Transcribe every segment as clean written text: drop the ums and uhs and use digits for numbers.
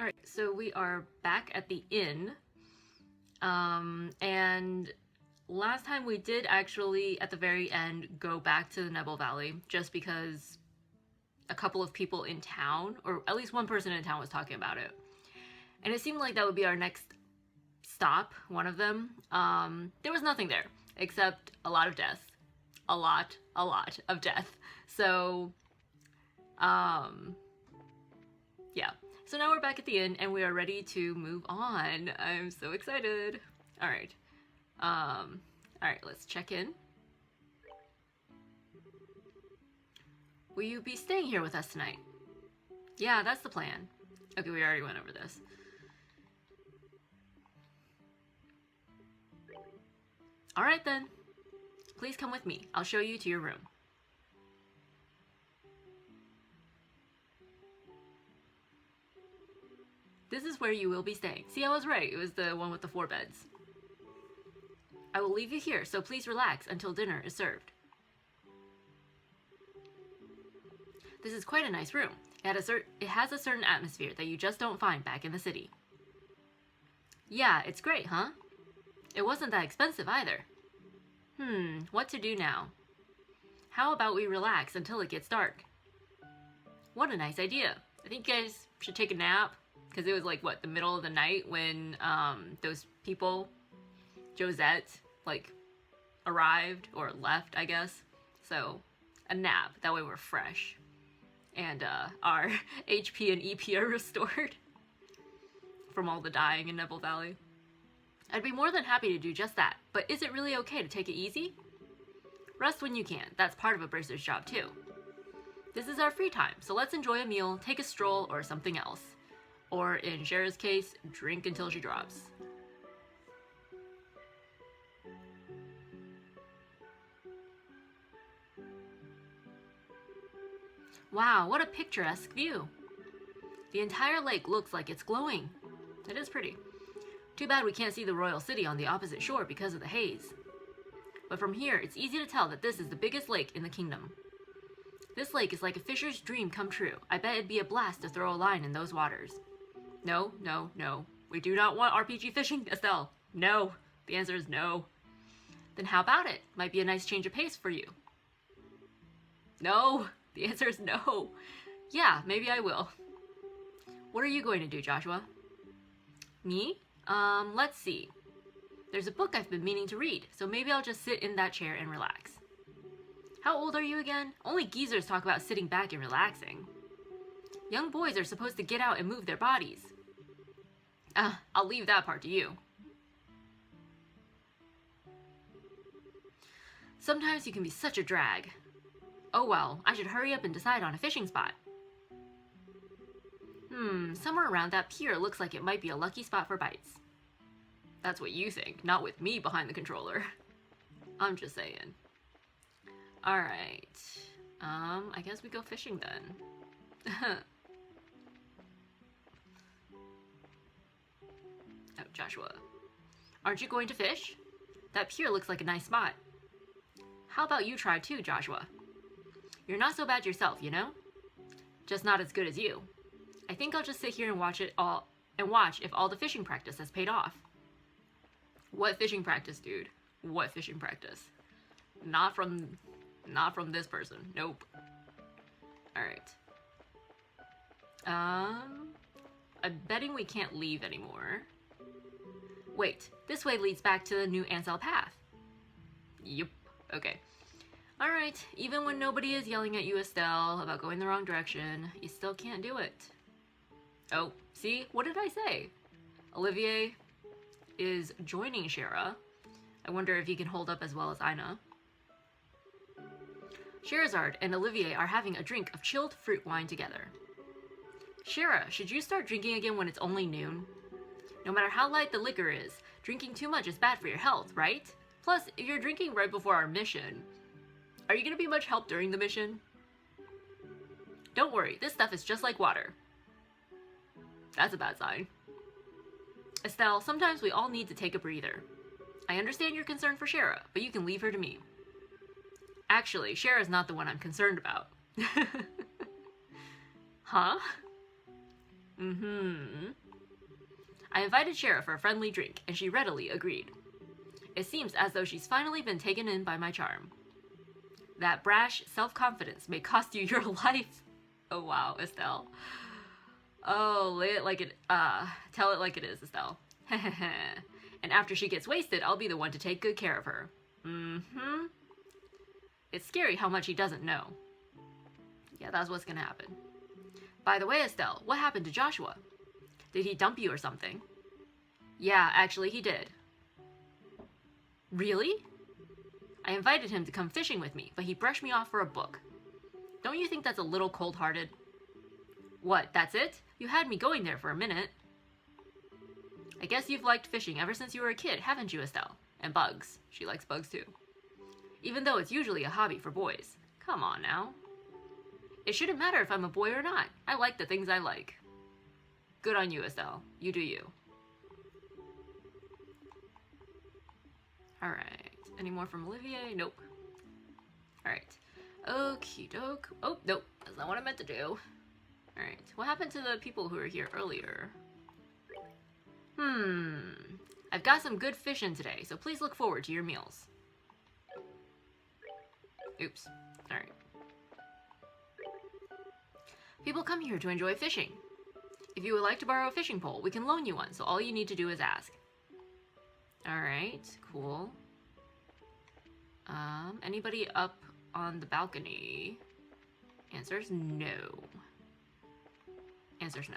Alright, so we are back at the inn. And last time we did actually, at the very end, go back to the Nebel Valley, just because a couple of people in town, or at least one person in town, was talking about it. And it seemed like that would be our next stop, one of them. There was nothing there, except a lot of death. A lot of death. So, yeah. So now we're back at the inn, and we are ready to move on. I'm so excited. Alright. Alright, let's check in. Will you be staying here with us tonight? Yeah, that's the plan. Okay, we already went over this. Alright then. Please come with me. I'll show you to your room. This is where you will be staying. See, I was right. It was the one with the 4 beds. I will leave you here, so please relax until dinner is served. This is quite a nice room. It has a certain atmosphere that you just don't find back in the city. Yeah, it's great, huh? It wasn't that expensive either. What to do now? How about we relax until it gets dark? What a nice idea. I think you guys should take a nap. Because it was like, what, the middle of the night when those people, Josette, like, arrived or left, I guess. So, a nap. That way we're fresh. And our HP and EP are restored from all the dying in Nebel Valley. I'd be more than happy to do just that, but is it really okay to take it easy? Rest when you can. That's part of a bracer's job, too. This is our free time, so let's enjoy a meal, take a stroll, or something else. Or in Shara's case, drink until she drops. Wow, what a picturesque view. The entire lake looks like it's glowing. It is pretty. Too bad we can't see the royal city on the opposite shore because of the haze. But from here, it's easy to tell that this is the biggest lake in the kingdom. This lake is like a fisher's dream come true. I bet it'd be a blast to throw a line in those waters. No, no, no. We do not want RPG fishing, Estelle. No. The answer is no. Then how about it? Might be a nice change of pace for you. No. The answer is no. Yeah, maybe I will. What are you going to do, Joshua? Me? Let's see. There's a book I've been meaning to read, so maybe I'll just sit in that chair and relax. How old are you again? Only geezers talk about sitting back and relaxing. Young boys are supposed to get out and move their bodies. I'll leave that part to you. Sometimes you can be such a drag. Oh well, I should hurry up and decide on a fishing spot. Somewhere around that pier looks like it might be a lucky spot for bites. That's what you think, not with me behind the controller. I'm just saying. Alright. I guess we go fishing then. Oh, Joshua. Aren't you going to fish? That pier looks like a nice spot. How about you try too, Joshua? You're not so bad yourself, you know? Just not as good as you. I think I'll just sit here and watch it all and watch if all the fishing practice has paid off. What fishing practice, dude? What fishing practice? Not from this person. Nope. Alright. I'm betting we can't leave anymore. Wait, this way leads back to the new Ansel path. Yup. Okay. Alright, even when nobody is yelling at you, Estelle, about going the wrong direction, you still can't do it. Oh, see? What did I say? Olivier is joining Shara. I wonder if he can hold up as well as Ina. Scheherazade and Olivier are having a drink of chilled fruit wine together. Shara, should you start drinking again when it's only noon? No matter how light the liquor is, drinking too much is bad for your health, right? Plus, if you're drinking right before our mission, are you going to be much help during the mission? Don't worry, this stuff is just like water. That's a bad sign. Estelle, sometimes we all need to take a breather. I understand your concern for Shara, but you can leave her to me. Actually, Shara's not the one I'm concerned about. Huh? I invited Shara for a friendly drink, and she readily agreed. It seems as though she's finally been taken in by my charm. That brash self-confidence may cost you your life. Oh wow, Estelle. Oh, lay it like it, tell it like it is, Estelle. And after she gets wasted, I'll be the one to take good care of her. It's scary how much he doesn't know. Yeah, that's what's gonna happen. By the way, Estelle, what happened to Joshua? Did he dump you or something? Yeah, actually he did. Really? I invited him to come fishing with me, but he brushed me off for a book. Don't you think that's a little cold-hearted? What, that's it? You had me going there for a minute. I guess you've liked fishing ever since you were a kid, haven't you, Estelle? And bugs. She likes bugs too. Even though it's usually a hobby for boys. Come on now. It shouldn't matter if I'm a boy or not. I like the things I like. Good on you, Estelle. You do you. Alright. Any more from Olivier? Nope. Alright. Okie doke. Oh, nope. That's not what I meant to do. Alright. What happened to the people who were here earlier? I've got some good fish in today, so please look forward to your meals. Oops. Alright. People come here to enjoy fishing. If you would like to borrow a fishing pole, we can loan you one, so all you need to do is ask. Alright, cool. Anybody up on the balcony? Answers no. Answers no.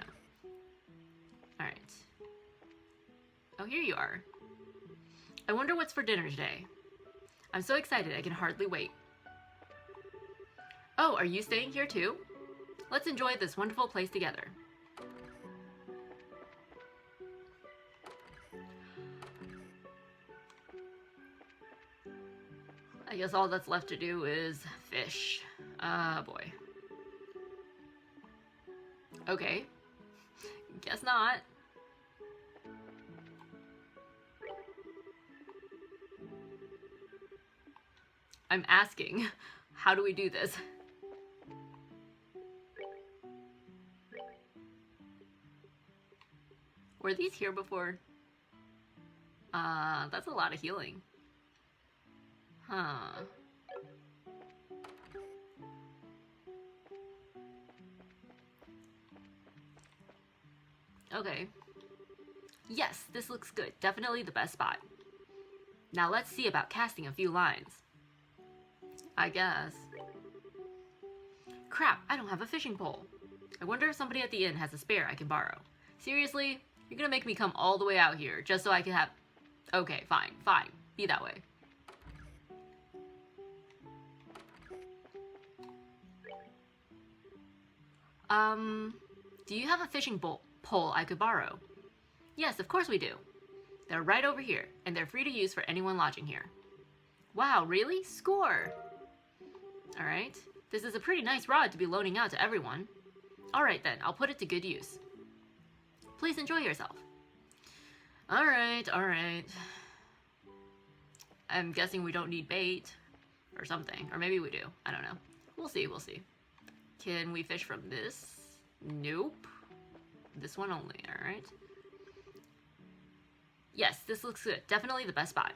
Alright. Oh, here you are. I wonder what's for dinner today. I'm so excited I can hardly wait. Oh, are you staying here too? Let's enjoy this wonderful place together. I guess all that's left to do is fish. Ah, boy. Okay. Guess not. I'm asking, how do we do this? Were these here before? That's a lot of healing. Huh. Okay. Yes, this looks good. Definitely the best spot. Now let's see about casting a few lines. I guess. Crap, I don't have a fishing pole. I wonder if somebody at the inn has a spare I can borrow. Seriously? You're gonna make me come all the way out here just so I can have... Okay, fine, fine. Be that way. Do you have a fishing pole I could borrow? Yes, of course we do. They're right over here, and they're free to use for anyone lodging here. Wow, really? Score! Alright. This is a pretty nice rod to be loaning out to everyone. Alright then, I'll put it to good use. Please enjoy yourself. Alright, alright. I'm guessing we don't need bait or something. Or maybe we do. I don't know. We'll see, we'll see. Can we fish from this? Nope. This one only, alright. Yes, this looks good. Definitely the best spot.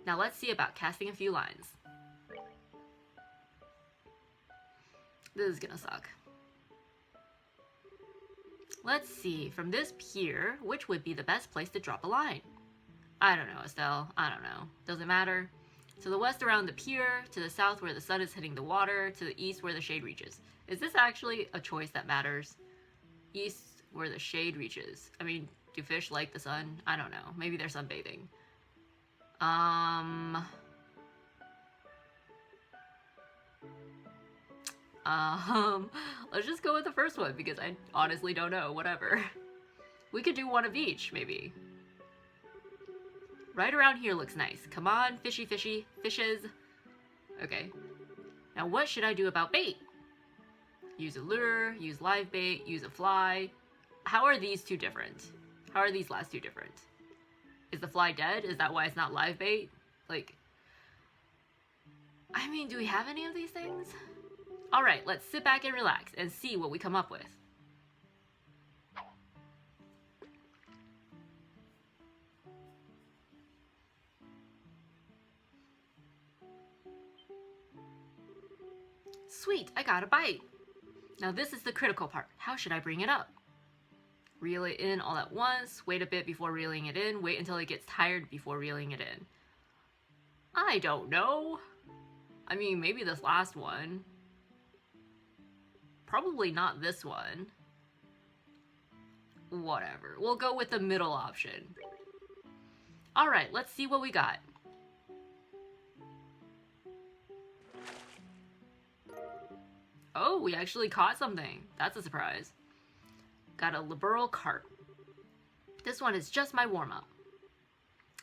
Now let's see about casting a few lines. This is gonna suck. Let's see, from this pier, which would be the best place to drop a line? I don't know, Estelle. I don't know. Does it matter? To the west around the pier, to the south where the sun is hitting the water, to the east where the shade reaches. Is this actually a choice that matters? East where the shade reaches. I mean, do fish like the sun? I don't know. Maybe they're sunbathing. Let's just go with the first one because I honestly don't know. Whatever. We could do one of each, maybe. Right around here looks nice. Come on, fishy, fishy, fishes. Okay. Now what should I do about bait? Use a lure, use live bait, use a fly. How are these two different? How are these last two different? Is the fly dead? Is that why it's not live bait? Like, I mean, do we have any of these things? All right, let's sit back and relax and see what we come up with. Sweet, I got a bite. Now this is the critical part. How should I bring it up? Reel it in all at once, wait a bit before reeling it in, wait until it gets tired before reeling it in. I don't know. I mean, maybe this last one. Probably not this one. Whatever. We'll go with the middle option. Alright, let's see what we got. Oh, we actually caught something. That's a surprise. Got a liberal carp. This one is just my warm-up.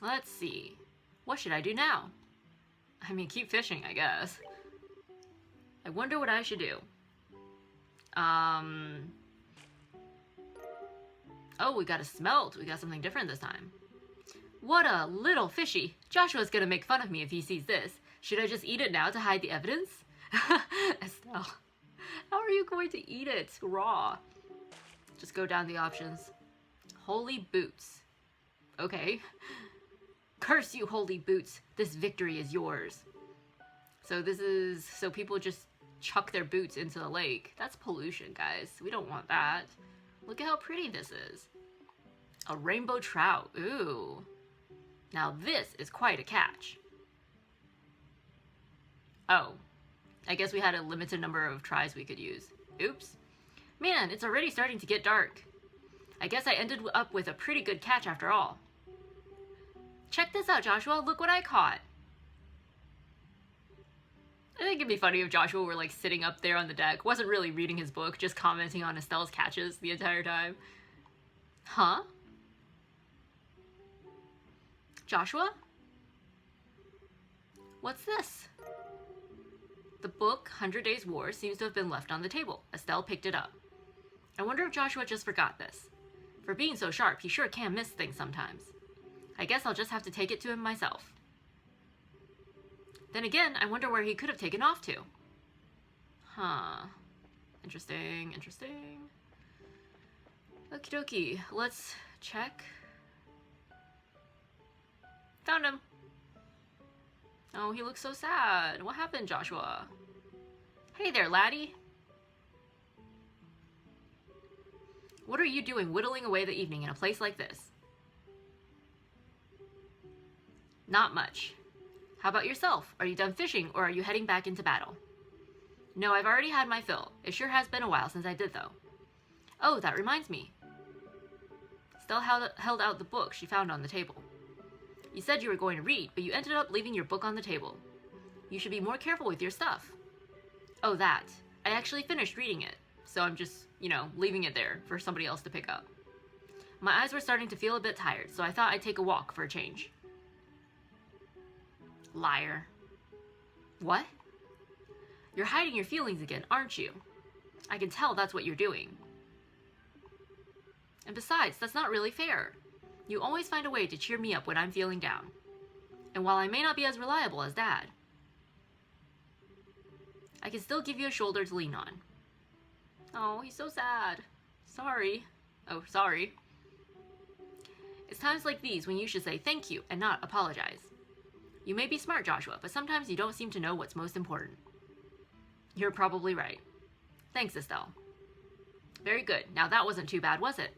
Let's see. What should I do now? I mean, keep fishing, I guess. I wonder what I should do. Oh, we got a smelt. We got something different this time. What a little fishy. Joshua's gonna make fun of me if he sees this. Should I just eat it now to hide the evidence? Estelle, how are you going to eat it raw? Just go down the options. Holy boots. Okay. Curse you, holy boots. This victory is yours. So this is... So people just chuck their boots into the lake. That's pollution, guys. We don't want that. Look at how pretty this is. A rainbow trout. Ooh. Now this is quite a catch. Oh. I guess we had a limited number of tries we could use. Oops. Man, it's already starting to get dark. I guess I ended up with a pretty good catch after all. Check this out, Joshua. Look what I caught. I think it'd be funny if Joshua were like sitting up there on the deck, wasn't really reading his book, just commenting on Estelle's catches the entire time. Huh? Joshua? What's this? The book, 100 Days War, seems to have been left on the table. Estelle picked it up. I wonder if Joshua just forgot this. For being so sharp, he sure can miss things sometimes. I guess I'll just have to take it to him myself. Then again, I wonder where he could have taken off to. Huh. Interesting, interesting. Okie dokie, let's check. Found him. Oh, he looks so sad. What happened, Joshua? Hey there, laddie. What are you doing whittling away the evening in a place like this? Not much. How about yourself? Are you done fishing or are you heading back into battle? No, I've already had my fill. It sure has been a while since I did, though. Oh, that reminds me. Estelle held out the book she found on the table. You said you were going to read, but you ended up leaving your book on the table. You should be more careful with your stuff. Oh, that. I actually finished reading it, so I'm just, you know, leaving it there for somebody else to pick up. My eyes were starting to feel a bit tired, so I thought I'd take a walk for a change. Liar. What? You're hiding your feelings again, aren't you? I can tell that's what you're doing. And besides, that's not really fair. You always find a way to cheer me up when I'm feeling down. And while I may not be as reliable as Dad, I can still give you a shoulder to lean on. Oh, he's so sad. Sorry. Oh, sorry. It's times like these when you should say thank you and not apologize. You may be smart, Joshua, but sometimes you don't seem to know what's most important. You're probably right. Thanks, Estelle. Very good. Now that wasn't too bad, was it?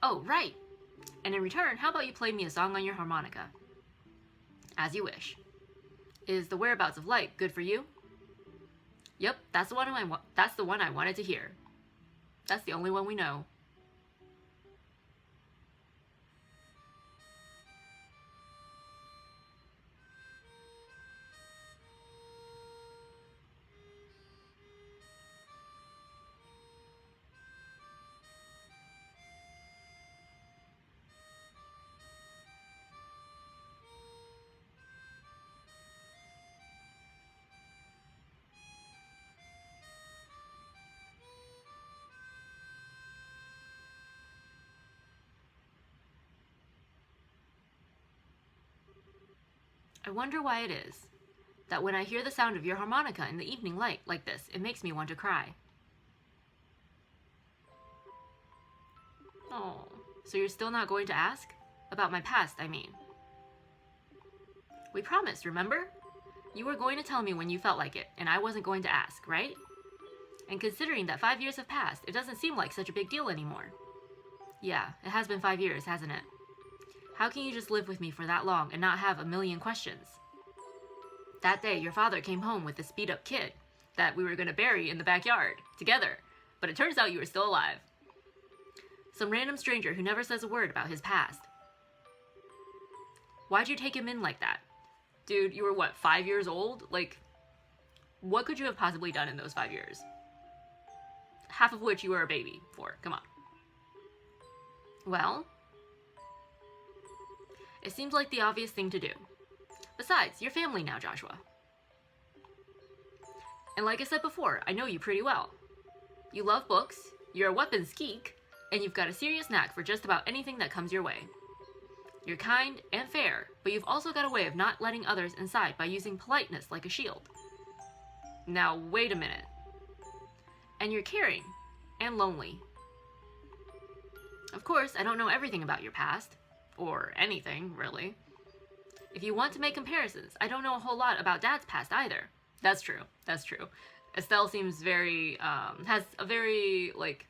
Oh, right. And in return, how about you play me a song on your harmonica? As you wish. Is The Whereabouts of Light good for you? Yep, that's the one I wanted to hear. That's the only one we know. I wonder why it is that when I hear the sound of your harmonica in the evening light like this, it makes me want to cry. Oh, so you're still not going to ask? About my past, I mean. We promised, remember? You were going to tell me when you felt like it, and I wasn't going to ask, right? And considering that 5 years have passed, it doesn't seem like such a big deal anymore. Yeah, it has been 5 years, hasn't it? How can you just live with me for that long and not have a million questions? That day, your father came home with this beat-up kid that we were going to bury in the backyard, together. But it turns out you were still alive. Some random stranger who never says a word about his past. Why'd you take him in like that? Dude, you were what, 5 years old? Like, what could you have possibly done in those 5 years? Half of which you were a baby for. Come on. Well, it seems like the obvious thing to do. Besides, you're family now, Joshua. And like I said before, I know you pretty well. You love books, you're a weapons geek, and you've got a serious knack for just about anything that comes your way. You're kind and fair, but you've also got a way of not letting others inside by using politeness like a shield. Now, wait a minute. And you're caring and lonely. Of course, I don't know everything about your past, or anything, really. If you want to make comparisons, I don't know a whole lot about Dad's past either. That's true. That's true. Estelle seems very, has a very, like,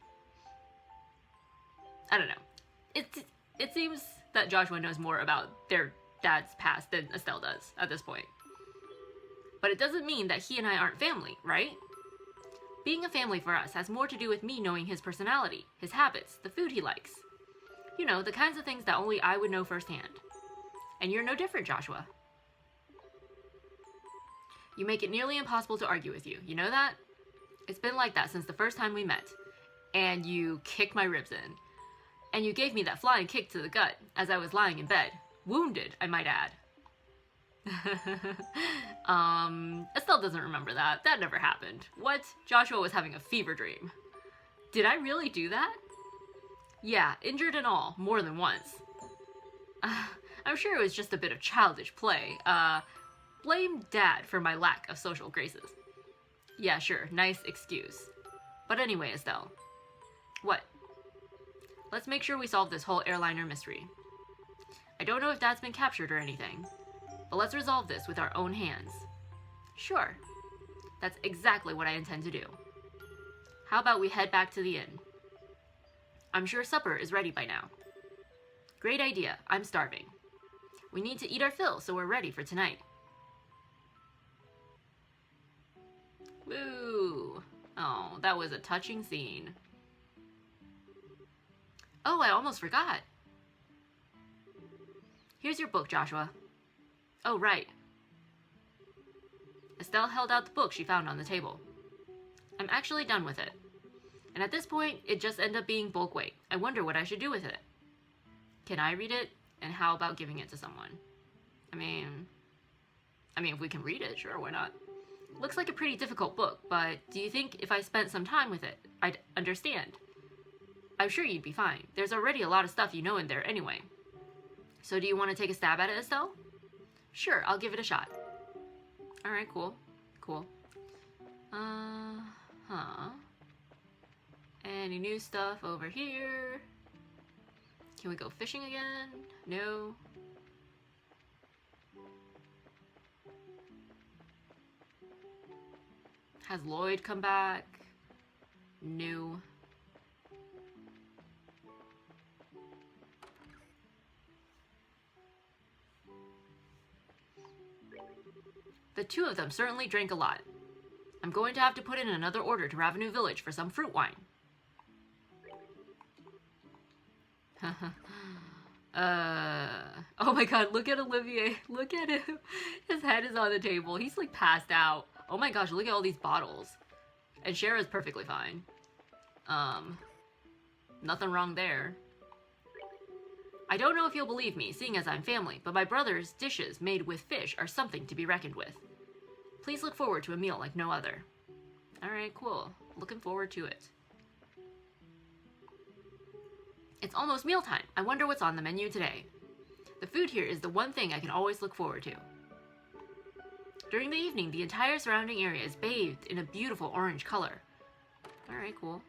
I don't know. It seems that Joshua knows more about their dad's past than Estelle does at this point. But it doesn't mean that he and I aren't family, right? Being a family for us has more to do with me knowing his personality, his habits, the food he likes. You know, the kinds of things that only I would know firsthand. And you're no different, Joshua. You make it nearly impossible to argue with you. You know that? It's been like that since the first time we met. And you kicked my ribs in. And you gave me that flying kick to the gut as I was lying in bed. Wounded, I might add. Estelle doesn't remember that. That never happened. What? Joshua was having a fever dream. Did I really do that? Yeah, injured and all, more than once. I'm sure it was just a bit of childish play. Blame Dad for my lack of social graces. Yeah, sure, nice excuse. But anyway, Estelle. What? Let's make sure we solve this whole airliner mystery. I don't know if Dad's been captured or anything, but let's resolve this with our own hands. Sure. That's exactly what I intend to do. How about we head back to the inn? I'm sure supper is ready by now. Great idea. I'm starving. We need to eat our fill so we're ready for tonight. Woo! Oh, that was a touching scene. Oh, I almost forgot. Here's your book, Joshua. Oh, right. Estelle held out the book she found on the table. I'm actually done with it. And at this point, it just ended up being bulk weight. I wonder what I should do with it. Can I read it? And how about giving it to someone? I mean, if we can read it, sure, why not? Looks like a pretty difficult book, but do you think if I spent some time with it, I'd understand? I'm sure you'd be fine. There's already a lot of stuff you know in there anyway. So do you want to take a stab at it, Estelle? Sure, I'll give it a shot. Alright, cool. Cool. Any new stuff over here? Can we go fishing again? No. Has Lloyd come back? No. The two of them certainly drank a lot. I'm going to have to put in another order to Ravenue Village for some fruit wine. Oh my god, look at Olivier. Look at him. His head is on the table. He's like passed out. Oh my gosh, look at all these bottles. And Shara's perfectly fine. Nothing wrong there. I don't know if you'll believe me, seeing as I'm family, but my brother's dishes made with fish are something to be reckoned with. Please look forward to a meal like no other. Alright, cool. Looking forward to it. It's almost mealtime. I wonder what's on the menu today. The food here is the one thing I can always look forward to. During the evening, the entire surrounding area is bathed in a beautiful orange color. Alright, cool.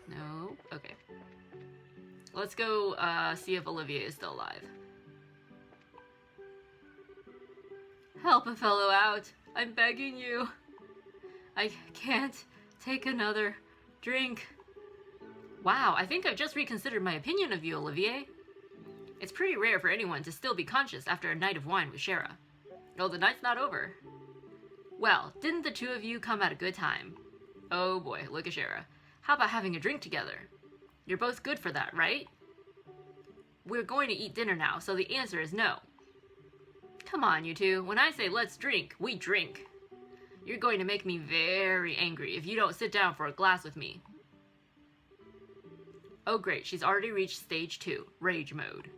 No? Okay. Let's go see if Olivier is still alive. Help a fellow out. I'm begging you. I can't take another drink. Wow, I think I've just reconsidered my opinion of you, Olivier. It's pretty rare for anyone to still be conscious after a night of wine with Shara. Oh, the night's not over. Well, didn't the two of you come at a good time? Oh boy, look at Shara. How about having a drink together? You're both good for that, right? We're going to eat dinner now, so the answer is no. Come on, you two. When I say let's drink, we drink. You're going to make me very angry if you don't sit down for a glass with me. Oh great, she's already reached stage 2, rage mode.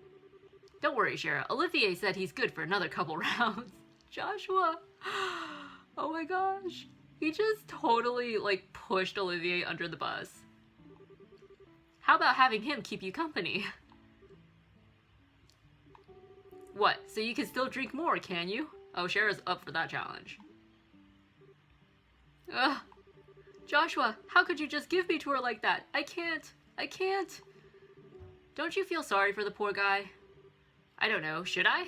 Don't worry, Shara. Olivier said he's good for another couple rounds. Joshua! Oh my gosh. He just totally, pushed Olivier under the bus. How about having him keep you company? What, so you can still drink more, can you? Oh, Shara's up for that challenge. Ugh. Joshua, how could you just give me to her like that? I can't. Don't you feel sorry for the poor guy? I don't know, should I?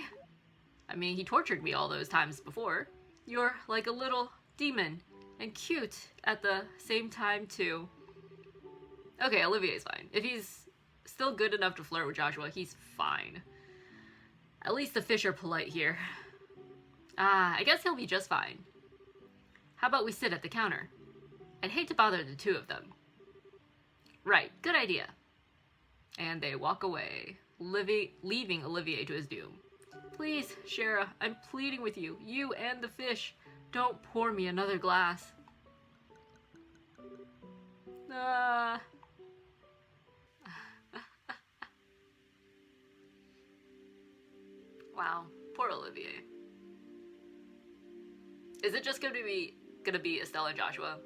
I mean, he tortured me all those times before. You're like a little demon, and cute at the same time, too. Okay, Olivier's fine. If he's still good enough to flirt with Joshua, he's fine. At least the fish are polite here. I guess he'll be just fine. How about we sit at the counter? I'd hate to bother the two of them. Right, good idea. And they walk away, leaving Olivier to his doom. Please, Shara, I'm pleading with you, you and the fish, don't pour me another glass. Wow, poor Olivier. Is it just gonna be Estelle and Joshua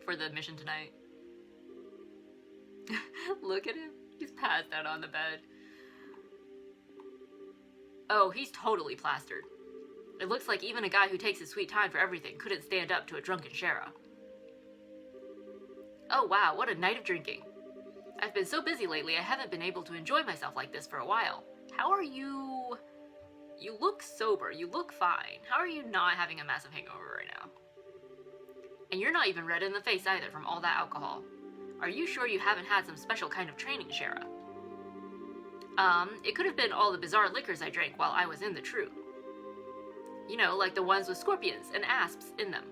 for the mission tonight? Look at him. He's passed out on the bed. Oh, he's totally plastered. It looks like even a guy who takes his sweet time for everything couldn't stand up to a drunken Shara. Oh wow, what a night of drinking. I've been so busy lately I haven't been able to enjoy myself like this for a while. How are you? You look sober, you look fine. How are you not having a massive hangover right now? And you're not even red in the face either from all that alcohol. Are you sure you haven't had some special kind of training, Shara? It could have been all the bizarre liquors I drank while I was in the troop. You know, like the ones with scorpions and asps in them.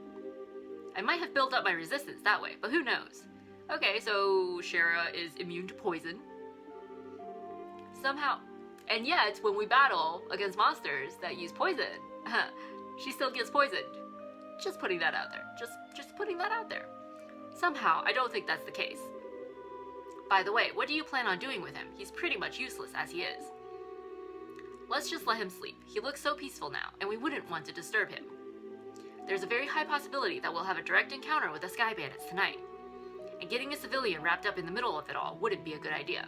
I might have built up my resistance that way, but who knows? Okay, so Shara is immune to poison. Somehow. And yet, when we battle against monsters that use poison, she still gets poisoned. Just putting that out there. Just putting that out there. Somehow, I don't think that's the case. By the way, what do you plan on doing with him? He's pretty much useless as he is. Let's just let him sleep. He looks so peaceful now, and we wouldn't want to disturb him. There's a very high possibility that we'll have a direct encounter with the Sky Bandits tonight. And getting a civilian wrapped up in the middle of it all wouldn't be a good idea.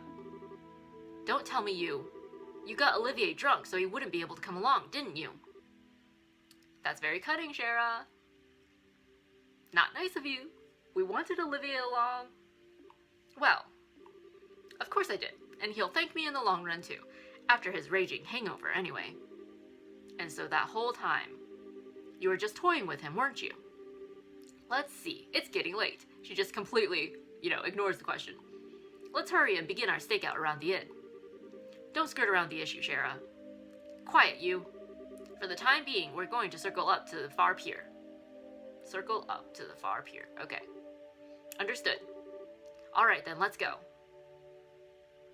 Don't tell me you got Olivier drunk so he wouldn't be able to come along, didn't you? That's very cutting, Shara. Not nice of you. We wanted Olivier along. Well, of course I did, and he'll thank me in the long run too, after his raging hangover anyway. And so that whole time, you were just toying with him, weren't you? Let's see, it's getting late. She just completely, ignores the question. Let's hurry and begin our stakeout around the inn. Don't skirt around the issue, Shara. Quiet, you. For the time being, we're going to circle up to the far pier. Circle up to the far pier. Okay. Understood. Alright then, let's go.